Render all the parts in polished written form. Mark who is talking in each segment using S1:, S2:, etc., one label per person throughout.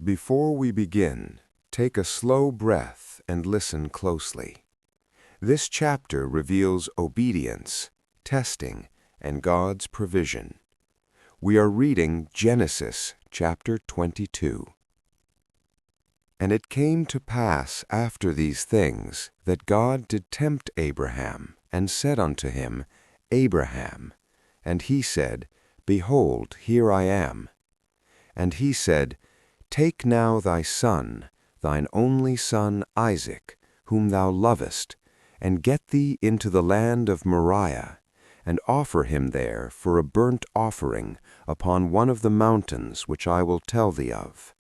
S1: Before we begin, take a slow breath and listen closely. This chapter reveals obedience, testing, and God's provision. We are reading Genesis chapter 22. And it came to pass after these things that God did tempt Abraham, and said unto him, Abraham. And he said, Behold, here I am. And he said, Take now thy son, thine only son Isaac, whom thou lovest, and get thee into the land of Moriah, and offer him there for a burnt offering upon one of the mountains which I will tell thee of.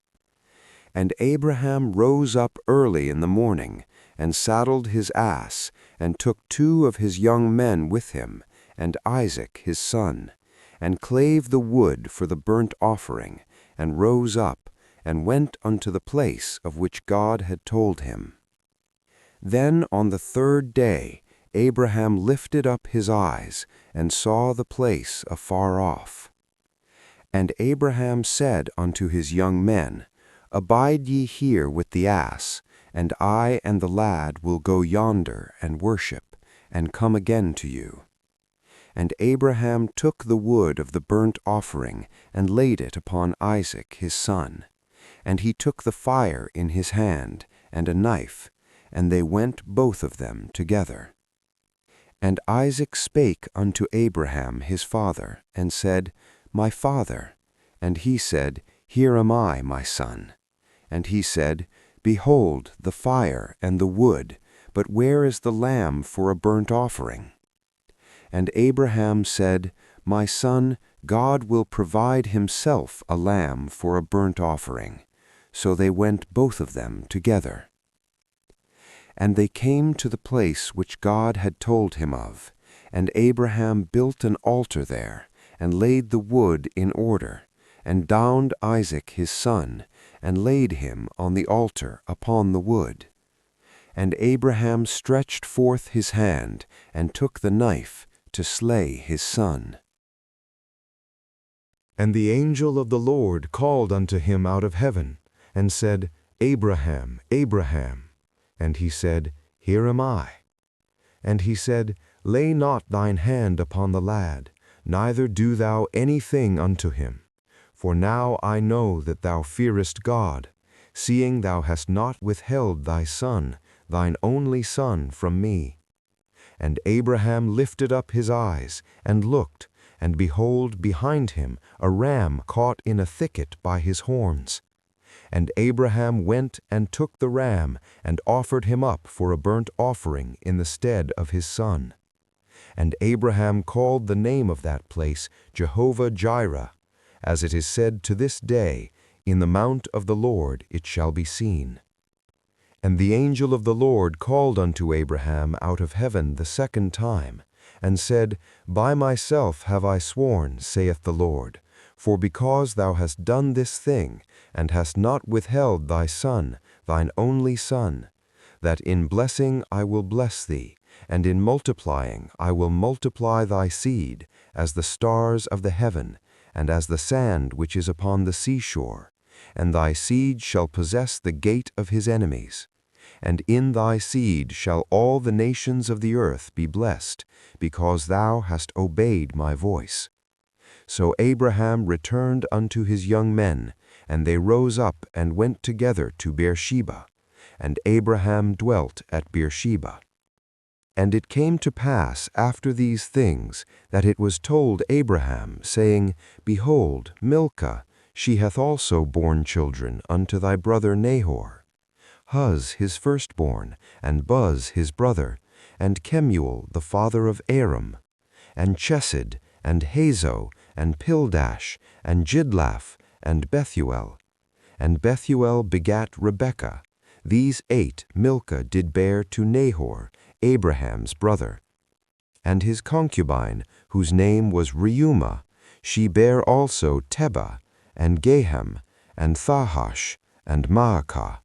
S1: And Abraham rose up early in the morning, and saddled his ass, and took 2 of his young men with him, and Isaac his son, and clave the wood for the burnt offering, and rose up, and went unto the place of which God had told him. Then on the 3rd day Abraham lifted up his eyes, and saw the place afar off. And Abraham said unto his young men, Abide ye here with the ass, and I and the lad will go yonder and worship, and come again to you. And Abraham took the wood of the burnt offering, and laid it upon Isaac his son. And he took the fire in his hand, and a knife, and they went both of them together. And Isaac spake unto Abraham his father, and said, My father. And he said, Here am I, my son. And he said, Behold the fire and the wood, but where is the lamb for a burnt offering? And Abraham said, My son, God will provide himself a lamb for a burnt offering. So they went both of them together. And they came to the place which God had told him of, and Abraham built an altar there, and laid the wood in order, and bound Isaac his son, and laid him on the altar upon the wood. And Abraham stretched forth his hand, and took the knife to slay his son.
S2: And the angel of the Lord called unto him out of heaven, and said, Abraham, Abraham. And he said, Here am I. And he said, Lay not thine hand upon the lad, neither do thou anything unto him. For now I know that thou fearest God, seeing thou hast not withheld thy son, thine only son, from me. And Abraham lifted up his eyes, and looked, and behold, behind him a ram caught in a thicket by his horns. And Abraham went and took the ram, and offered him up for a burnt offering in the stead of his son. And Abraham called the name of that place Jehovah-Jireh, as it is said to this day, In the mount of the Lord it shall be seen. And the angel of the Lord called unto Abraham out of heaven the 2nd time, and said, By myself have I sworn, saith the Lord, for because thou hast done this thing, and hast not withheld thy son, thine only son, that in blessing I will bless thee, and in multiplying I will multiply thy seed, as the stars of the heaven, and as the sand which is upon the seashore, and thy seed shall possess the gate of his enemies. And in thy seed shall all the nations of the earth be blessed, because thou hast obeyed my voice. So Abraham returned unto his young men, and they rose up and went together to Beersheba, and Abraham dwelt at Beersheba. And it came to pass after these things, that it was told Abraham, saying, Behold, Milcah, she hath also borne children unto thy brother Nahor, Huz his firstborn, and Buz his brother, and Kemuel the father of Aram, and Chesed, and Hazo, and Pildash, and Jidlaph, and Bethuel. And Bethuel begat Rebekah. These 8 Milcah did bear to Nahor, Abraham's brother. And his concubine, whose name was Reumah, she bare also Tebah, and Gaham, and Thahash, and Maacah.